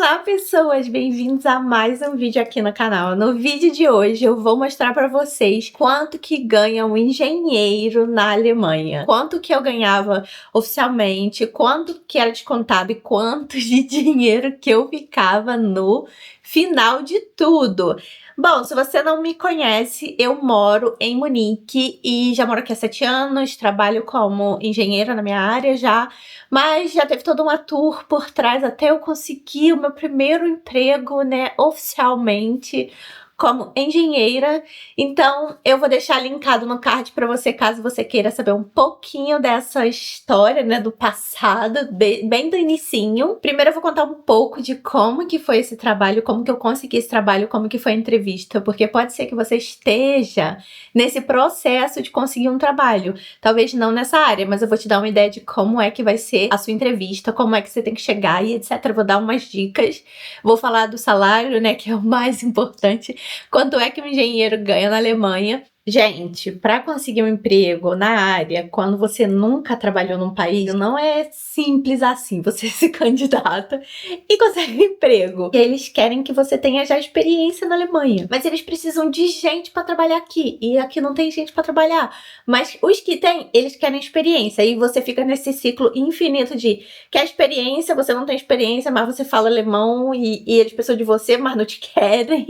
Olá pessoas, bem-vindos a mais um vídeo aqui no canal. No vídeo de hoje eu vou mostrar para vocês quanto que ganha um engenheiro na Alemanha. Quanto que eu ganhava oficialmente, quanto que era descontado e quanto de dinheiro que eu ficava no final de tudo. Bom, se você não me conhece, eu moro em Munique e já moro aqui há 7 anos, trabalho como engenheira na minha área já, mas já teve toda uma tour por trás até eu conseguir o meu primeiro emprego, né, oficialmente como engenheira. Então eu vou deixar linkado no card para você, caso você queira saber um pouquinho dessa história, né, do passado, bem do inicinho. Primeiro eu vou contar um pouco de como que foi esse trabalho, como que eu consegui esse trabalho, como que foi a entrevista, porque pode ser que você esteja nesse processo de conseguir um trabalho. Talvez não nessa área, mas eu vou te dar uma ideia de como é que vai ser a sua entrevista, como é que você tem que chegar e etc. Eu vou dar umas dicas, vou falar do salário, né, que é o mais importante. Quanto é que um engenheiro ganha na Alemanha? Gente, para conseguir um emprego na área, quando você nunca trabalhou num país, não é simples assim. Você se candidata e consegue um emprego. E eles querem que você tenha já experiência na Alemanha. Mas eles precisam de gente para trabalhar aqui. E aqui não tem gente para trabalhar. Mas os que tem, eles querem experiência. E você fica nesse ciclo infinito de quer experiência, você não tem experiência, mas você fala alemão e eles precisam de você, mas não te querem.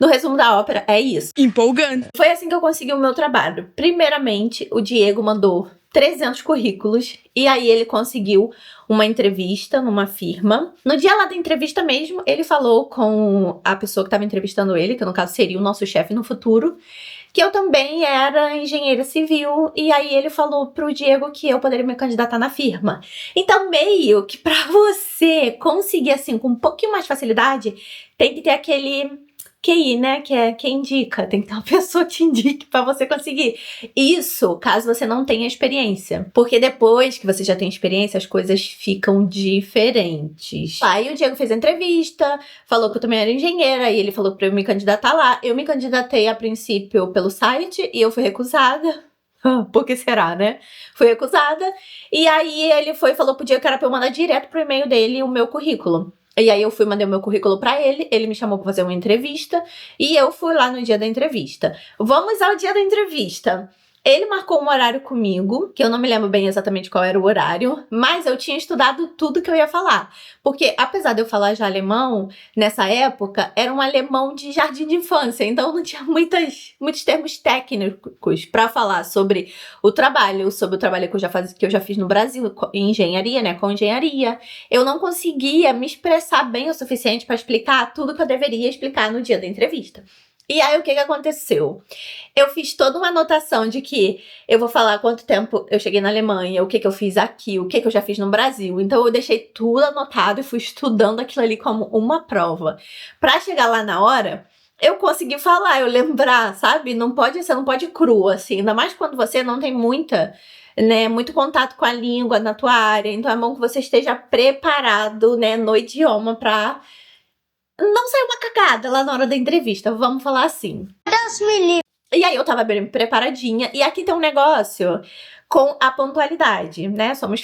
No resumo da ópera, é isso. Empolgante. Foi assim que eu consegui o meu trabalho. Primeiramente, o Diego mandou 300 currículos e aí ele conseguiu uma entrevista numa firma. No dia lá da entrevista mesmo, ele falou com a pessoa que estava entrevistando ele, que no caso seria o nosso chefe no futuro, que eu também era engenheira civil, e aí ele falou pro Diego que eu poderia me candidatar na firma. Então, meio que pra você conseguir assim com um pouquinho mais de facilidade, tem que ter aquele QI, né, que é quem indica, tem que ter uma pessoa que indique pra você conseguir. Isso, caso você não tenha experiência, porque depois que você já tem experiência, as coisas ficam diferentes. Aí o Diego fez a entrevista, falou que eu também era engenheira, e ele falou pra eu me candidatar lá. Eu me candidatei a princípio pelo site, e eu fui recusada. Por que será, né? Fui recusada, e aí ele foi e falou pro Diego que era pra eu mandar direto pro e-mail dele o meu currículo. E aí eu fui, mandei o meu currículo pra ele me chamou pra fazer uma entrevista, e eu fui lá no dia da entrevista. Vamos ao dia da entrevista. Ele marcou um horário comigo, que eu não me lembro bem exatamente qual era o horário, mas eu tinha estudado tudo que eu ia falar. Porque apesar de eu falar já alemão, nessa época, era um alemão de jardim de infância, então não tinha muitos termos técnicos pra falar sobre o trabalho que eu já fiz no Brasil, em engenharia, né, com engenharia. Eu não conseguia me expressar bem o suficiente para explicar tudo que eu deveria explicar no dia da entrevista. E aí, o que aconteceu? Eu fiz toda uma anotação de que eu vou falar quanto tempo eu cheguei na Alemanha, o que eu fiz aqui, o que eu já fiz no Brasil. Então, eu deixei tudo anotado e fui estudando aquilo ali como uma prova. Pra chegar lá na hora, eu consegui falar, eu lembrar, sabe? Você não pode ir cru, assim. Ainda mais quando você não tem muito contato com a língua na tua área. Então, é bom que você esteja preparado, né, no idioma pra não sair uma cagada lá na hora da entrevista, vamos falar assim. Deus me livre. E aí eu tava bem preparadinha, e aqui tem um negócio com a pontualidade, né? Somos,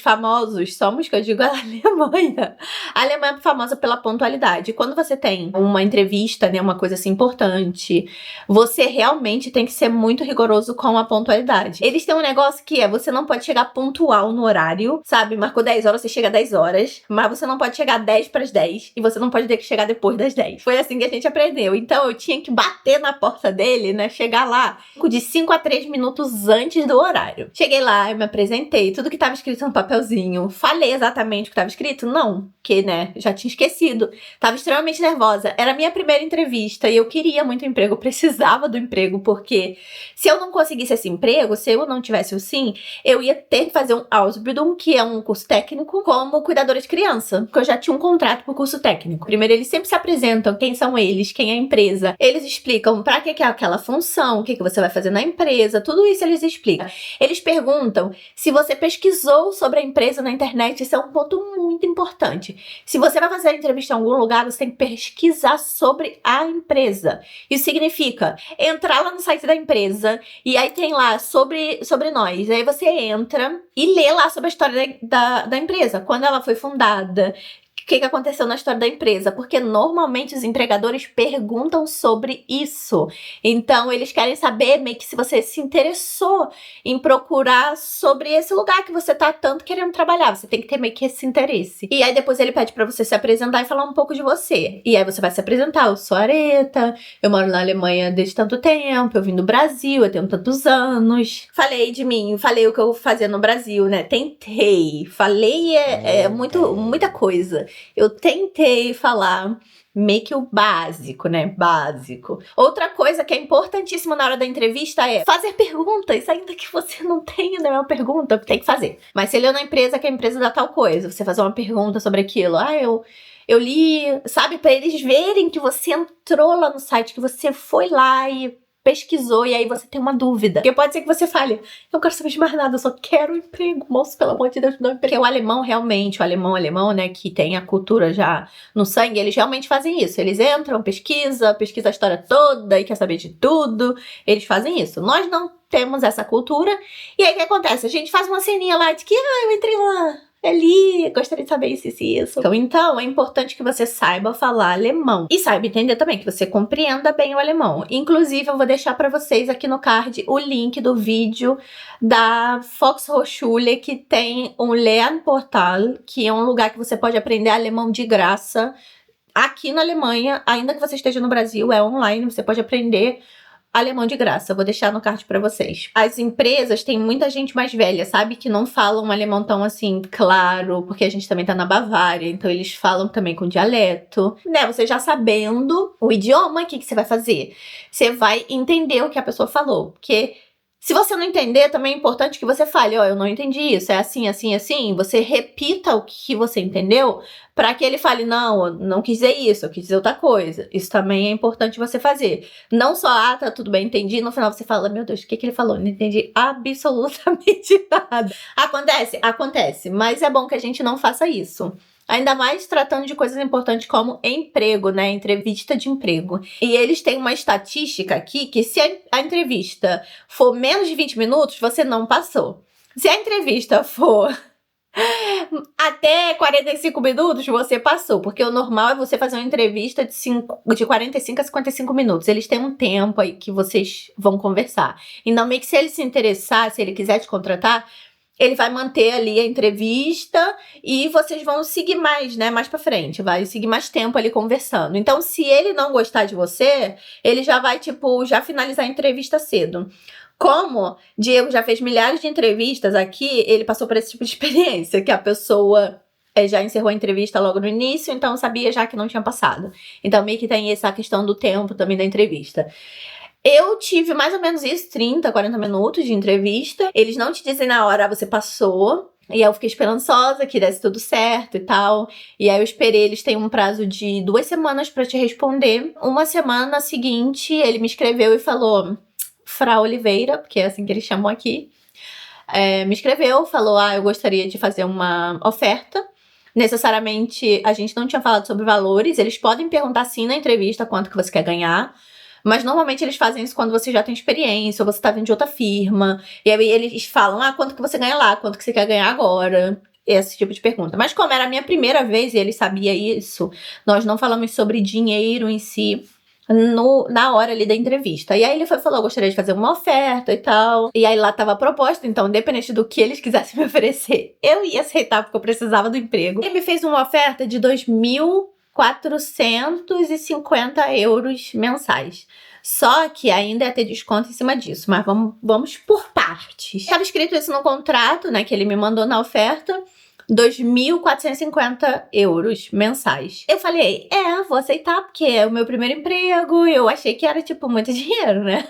que eu digo, a Alemanha. A Alemanha é famosa pela pontualidade. Quando você tem uma entrevista, né, uma coisa assim importante, você realmente tem que ser muito rigoroso com a pontualidade. Eles têm um negócio que você não pode chegar pontual no horário, sabe? Marcou 10 horas, você chega 10 horas, mas você não pode chegar 10 para as 10 e você não pode ter que chegar depois das 10. Foi assim que a gente aprendeu. Então eu tinha que bater na porta dele, né? Chegar lá de 5 a 3 minutos antes do horário. Cheguei lá, eu me apresentei, tudo que tava escrito no papelzinho. Falei exatamente o que tava escrito? Não, porque, né, já tinha esquecido. Tava extremamente nervosa. Era a minha primeira entrevista e eu queria muito emprego, eu precisava do emprego, porque se eu não conseguisse esse emprego, se eu não tivesse o sim, eu ia ter que fazer um Ausbildung, que é um curso técnico, como cuidadora de criança, porque eu já tinha um contrato pro curso técnico. Primeiro, eles sempre se apresentam, quem são eles, quem é a empresa. Eles explicam pra que é aquela função, o que você vai fazer na empresa, tudo isso eles explicam. Eles perguntam se você pesquisou sobre a empresa na internet. Isso é um ponto muito importante. Se você vai fazer a entrevista em algum lugar, você tem que pesquisar sobre a empresa. Isso significa entrar lá no site da empresa e aí tem lá sobre nós. Aí você entra e lê lá sobre a história da empresa. Quando ela foi fundada, O que aconteceu na história da empresa? Porque normalmente os empregadores perguntam sobre isso. Então, eles querem saber meio que se você se interessou em procurar sobre esse lugar que você tá tanto querendo trabalhar. Você tem que ter meio que esse interesse. E aí, depois ele pede pra você se apresentar e falar um pouco de você. E aí, você vai se apresentar. Eu sou a Areta, eu moro na Alemanha desde tanto tempo, eu vim do Brasil, eu tenho tantos anos. Falei de mim, falei o que eu fazia no Brasil, né? Tentei. Falei muita coisa. Eu tentei falar meio que o básico, né? Básico. Outra coisa que é importantíssima na hora da entrevista é fazer perguntas, ainda que você não tenha nenhuma pergunta, tem que fazer. Mas se ele é na empresa, que a empresa dá tal coisa, você fazer uma pergunta sobre aquilo. Eu li, sabe? Pra eles verem que você entrou lá no site, que você foi lá e pesquisou, e aí você tem uma dúvida. Porque pode ser que você fale, eu não quero saber de mais nada, eu só quero um emprego, moço, pelo amor de Deus, me dá um emprego. Porque o alemão, realmente, o alemão, né, que tem a cultura já no sangue, eles realmente fazem isso. Eles entram, pesquisa a história toda e quer saber de tudo. Eles fazem isso. Nós não temos essa cultura. E aí o que acontece? A gente faz uma ceninha lá de que, eu entrei lá, ali, gostaria de saber isso. Então, é importante que você saiba falar alemão. E saiba entender também, que você compreenda bem o alemão. Inclusive, eu vou deixar pra vocês aqui no card o link do vídeo da Volkshochschule, que tem um Lernportal, que é um lugar que você pode aprender alemão de graça. Aqui na Alemanha, ainda que você esteja no Brasil, é online, você pode aprender alemão de graça. Eu vou deixar no card pra vocês. As empresas têm muita gente mais velha, sabe? Que não falam um alemão tão assim, claro, porque a gente também tá na Bavária, então eles falam também com dialeto. Né? Você já sabendo o idioma, o que você vai fazer? Você vai entender o que a pessoa falou. Porque se você não entender, também é importante que você fale, eu não entendi isso, é assim, assim, assim. Você repita o que você entendeu para que ele fale, não, eu não quis dizer isso, eu quis dizer outra coisa. Isso também é importante você fazer. Não só, tá, tudo bem, entendi. No final você fala, meu Deus, o que ele falou? Não entendi absolutamente nada. Acontece, mas é bom que a gente não faça isso. Ainda mais tratando de coisas importantes como emprego, né? Entrevista de emprego. E eles têm uma estatística aqui que se a entrevista for menos de 20 minutos, você não passou. Se a entrevista for até 45 minutos, você passou. Porque o normal é você fazer uma entrevista de 45 a 55 minutos. Eles têm um tempo aí que vocês vão conversar. Então, meio que se ele se interessar, se ele quiser te contratar, ele vai manter ali a entrevista e vocês vão seguir mais, né? Mais pra frente. Vai seguir mais tempo ali conversando. Então, se ele não gostar de você, ele já vai, já finalizar a entrevista cedo. Como Diego já fez milhares de entrevistas aqui, ele passou por esse tipo de experiência, que a pessoa já encerrou a entrevista logo no início, então sabia já que não tinha passado. Então, meio que tem essa questão do tempo também da entrevista. Eu tive mais ou menos isso, 30, 40 minutos de entrevista. Eles não te dizem na hora, você passou. E aí eu fiquei esperançosa que desse tudo certo e tal. E aí eu esperei, eles têm um prazo de 2 semanas pra te responder. Uma semana seguinte, ele me escreveu e falou, Frau Oliveira, porque é assim que eles chamam aqui. Me escreveu, falou, eu gostaria de fazer uma oferta. Necessariamente, a gente não tinha falado sobre valores. Eles podem perguntar sim na entrevista quanto que você quer ganhar. Mas normalmente eles fazem isso quando você já tem experiência, ou você tá vindo de outra firma. E aí eles falam, quanto que você ganha lá, quanto que você quer ganhar agora. Esse tipo de pergunta. Mas como era a minha primeira vez e ele sabia isso, nós não falamos sobre dinheiro em si na hora ali da entrevista. E aí ele falou, gostaria de fazer uma oferta e tal. E aí lá tava a proposta, então independente do que eles quisessem me oferecer, eu ia aceitar porque eu precisava do emprego. Ele me fez uma oferta de 2.450 euros mensais. Só que ainda ia ter desconto em cima disso, mas vamos por partes. Estava escrito isso no contrato, né, que ele me mandou na oferta, 2.450 euros mensais. Eu falei, vou aceitar, porque é o meu primeiro emprego, eu achei que era, muito dinheiro, né?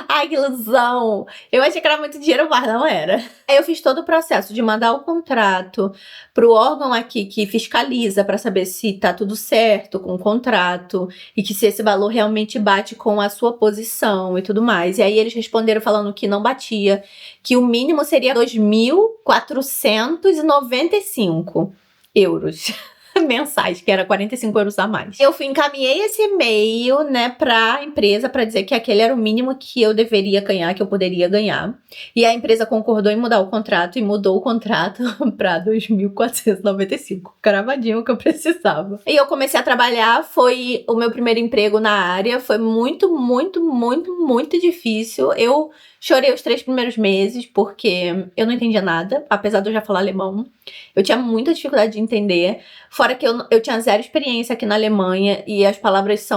Ai, que ilusão! Eu achei que era muito dinheiro, mas não era. Aí eu fiz todo o processo de mandar o contrato pro órgão aqui que fiscaliza pra saber se tá tudo certo com o contrato e que se esse valor realmente bate com a sua posição e tudo mais. E aí eles responderam falando que não batia, que o mínimo seria 2.495 euros. mensais, que era 45 euros a mais. Eu encaminhei esse e-mail, né, pra empresa pra dizer que aquele era o mínimo que eu deveria ganhar, que eu poderia ganhar. E a empresa concordou em mudar o contrato e mudou o contrato pra 2.495, cravadinho que eu precisava. E eu comecei a trabalhar, foi o meu primeiro emprego na área, foi muito, muito, muito, muito difícil. Eu chorei os 3 primeiros meses, porque eu não entendia nada, apesar de eu já falar alemão. Eu tinha muita dificuldade de entender. Fora que eu tinha zero experiência aqui na Alemanha e as palavras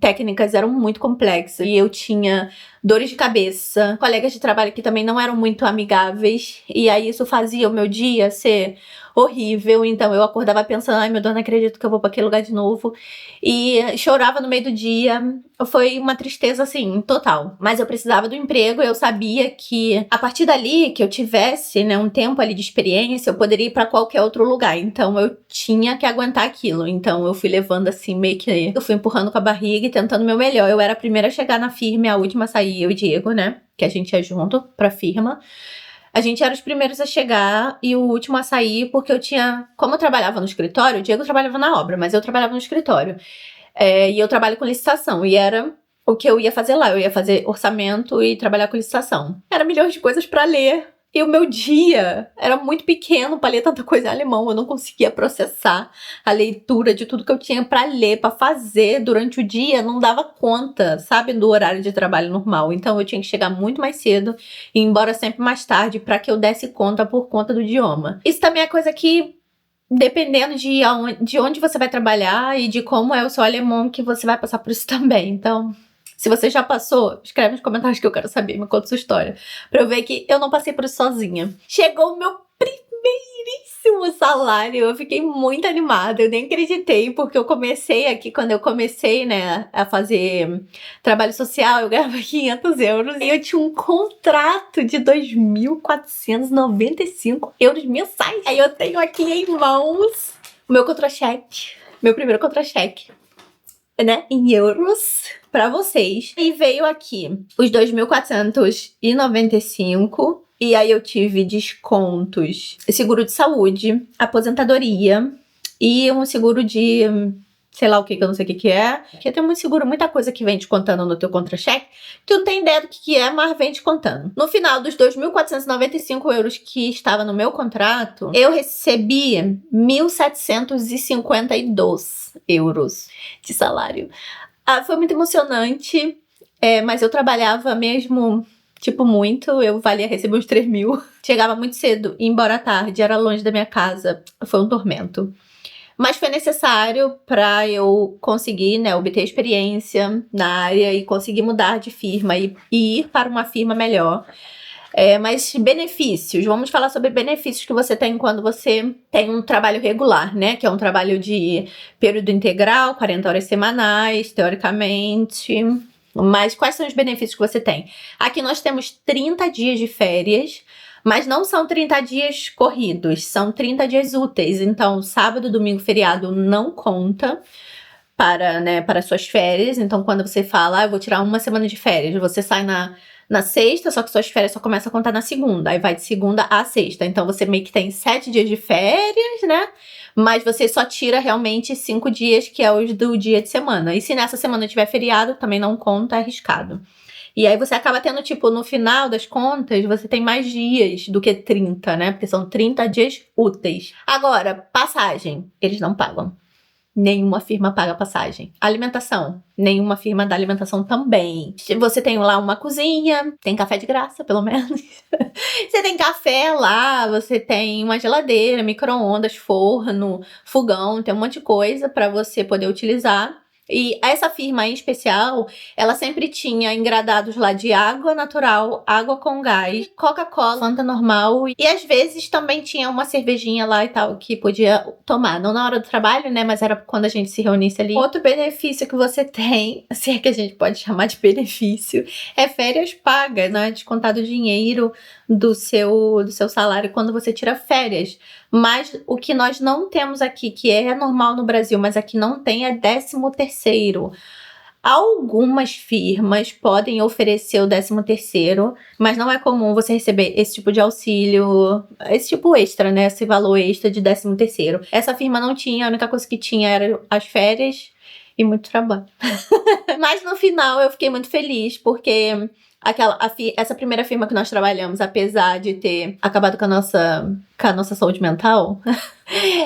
técnicas eram muito complexas. E eu tinha dores de cabeça. Colegas de trabalho que também não eram muito amigáveis. E aí isso fazia o meu dia ser horrível. Então eu acordava pensando, ai meu Deus, não acredito que eu vou pra aquele lugar de novo. E chorava no meio do dia. Foi uma tristeza, assim, total. Mas eu precisava do emprego, eu sabia que a partir dali, que eu tivesse, né, um tempo ali de experiência, eu poderia ir pra qualquer outro lugar. Então eu tinha que aguentar aquilo. Então eu fui levando assim, meio que eu fui empurrando com a barriga e tentando o meu melhor. Eu era a primeira a chegar na firma e a última a sair, eu e o Diego, né, que a gente ia junto pra firma. A gente era os primeiros a chegar e o último a sair, porque como eu trabalhava no escritório, o Diego trabalhava na obra, mas eu trabalhava no escritório. E eu trabalho com licitação, e era o que eu ia fazer lá. Eu ia fazer orçamento e trabalhar com licitação. Era milhões de coisas pra ler. E o meu dia era muito pequeno pra ler tanta coisa em alemão. Eu não conseguia processar a leitura de tudo que eu tinha pra ler, pra fazer durante o dia. Não dava conta, sabe, do horário de trabalho normal. Então eu tinha que chegar muito mais cedo e ir embora sempre mais tarde pra que eu desse conta por conta do idioma. Isso também é coisa que, dependendo de onde você vai trabalhar e de como é o seu alemão, que você vai passar por isso também. Então, se você já passou, escreve nos comentários que eu quero saber, me conta sua história. Pra eu ver que eu não passei por isso sozinha. Chegou o meu primeiríssimo salário, eu fiquei muito animada, eu nem acreditei, porque eu comecei aqui, quando eu comecei, né, a fazer trabalho social, eu ganhava 500 euros e eu tinha um contrato de 2.495 euros mensais. Aí eu tenho aqui em mãos o meu contra-cheque, meu primeiro contra-cheque, né, em euros, pra vocês. E veio aqui os 2.495. E aí eu tive descontos, seguro de saúde, aposentadoria e um seguro de, sei lá o que eu não sei o que é. Porque tem muito seguro, muita coisa que vem descontando no teu contra-cheque. Tu não tem ideia do que é, mas vem descontando. No final dos 2.495 euros que estava no meu contrato, eu recebi 1.752 euros de salário. Foi muito emocionante, mas eu trabalhava mesmo, tipo, muito. Eu valia receber uns 3 mil. Chegava muito cedo, ia embora à tarde, era longe da minha casa. Foi um tormento. Mas foi necessário para eu conseguir, né, obter experiência na área e conseguir mudar de firma e ir para uma firma melhor. Mas benefícios, vamos falar sobre benefícios que você tem quando você tem um trabalho regular, né? Que é um trabalho de período integral, 40 horas semanais, teoricamente. Mas quais são os benefícios que você tem? Aqui nós temos 30 dias de férias, mas não são 30 dias corridos, são 30 dias úteis. Então, sábado, domingo, feriado não conta para suas férias. Então, quando você fala, eu vou tirar uma semana de férias, você sai na sexta, só que suas férias só começam a contar na segunda. Aí vai de segunda a sexta. Então você meio que tem 7 dias de férias, né? Mas você só tira realmente 5 dias, que é os do dia de semana. E se nessa semana tiver feriado, também não conta, é arriscado. E aí você acaba tendo, tipo, no final das contas, você tem mais dias do que 30, né? Porque são 30 dias úteis. Agora, passagem, eles não pagam. Nenhuma firma paga passagem. Alimentação, nenhuma firma dá alimentação também. Você tem lá uma cozinha, tem café de graça, pelo menos. Você tem café lá, você tem uma geladeira, micro-ondas, forno, fogão, tem um monte de coisa para você poder utilizar. E essa firma em especial, ela sempre tinha engradados lá de água natural, água com gás, Coca-Cola, Fanta normal. E às vezes também tinha uma cervejinha lá e tal que podia tomar. Não na hora do trabalho, né? Mas era quando a gente se reunisse ali. Outro benefício que você tem, se é que a gente pode chamar de benefício, é férias pagas, né? Descontado dinheiro do seu salário quando você tira férias. Mas o que nós não temos aqui, que é normal no Brasil, mas aqui não tem, é 13º. Algumas firmas podem oferecer o 13º, mas não é comum você receber esse tipo de auxílio, esse tipo extra, né? Esse valor extra de 13º. Essa firma não tinha, a única coisa que tinha era as férias e muito trabalho. Mas no final eu fiquei muito feliz, porque essa primeira firma que nós trabalhamos, apesar de ter acabado com a nossa saúde mental,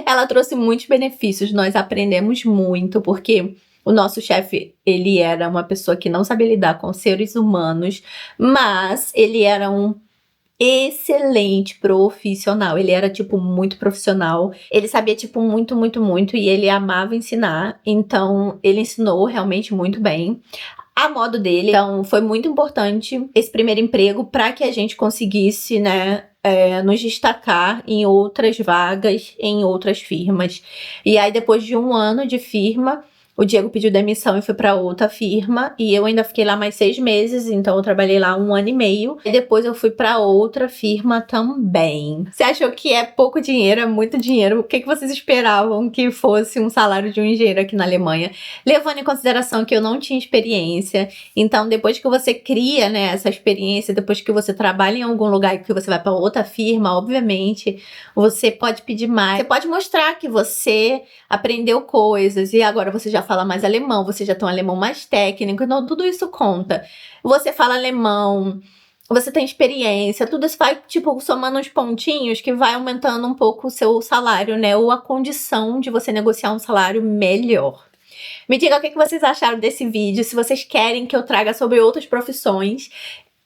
ela trouxe muitos benefícios. Nós aprendemos muito, porque o nosso chefe, ele era uma pessoa que não sabia lidar com seres humanos, mas ele era um excelente profissional. Ele era, tipo, muito profissional. Ele sabia, tipo, muito, muito, muito, e ele amava ensinar. Então, ele ensinou realmente muito bem, a modo dele. Então, foi muito importante esse primeiro emprego para que a gente conseguisse, né, nos destacar em outras vagas, em outras firmas. E aí, depois de 1 ano de firma, o Diego pediu demissão e foi para outra firma, e eu ainda fiquei lá mais 6 meses, então eu trabalhei lá 1 ano e meio, e depois eu fui para outra firma também. Você achou que é pouco dinheiro, é muito dinheiro? O que vocês esperavam que fosse um salário de um engenheiro aqui na Alemanha? Levando em consideração que eu não tinha experiência, então depois que você cria, né, essa experiência, depois que você trabalha em algum lugar e que você vai para outra firma, obviamente, você pode pedir mais. Você pode mostrar que você aprendeu coisas, e agora você já fala mais alemão, você já tem um alemão mais técnico, então tudo isso conta. Você fala alemão, você tem experiência, tudo isso vai, tipo, somando uns pontinhos que vai aumentando um pouco o seu salário, né? Ou a condição de você negociar um salário melhor. Me diga o que vocês acharam desse vídeo, se vocês querem que eu traga sobre outras profissões.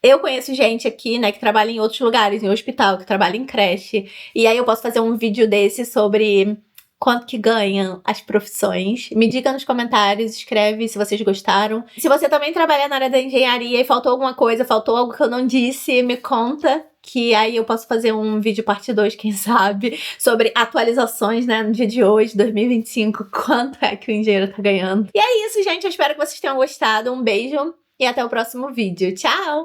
Eu conheço gente aqui, né, que trabalha em outros lugares, em hospital, que trabalha em creche, e aí eu posso fazer um vídeo desse sobre quanto que ganham as profissões. Me diga nos comentários, escreve se vocês gostaram. Se você também trabalha na área da engenharia e faltou alguma coisa, faltou algo que eu não disse, me conta, que aí eu posso fazer um vídeo parte 2, quem sabe, sobre atualizações, né, no dia de hoje, 2025, quanto é que o engenheiro tá ganhando. E é isso, gente, eu espero que vocês tenham gostado. Um beijo e até o próximo vídeo. Tchau!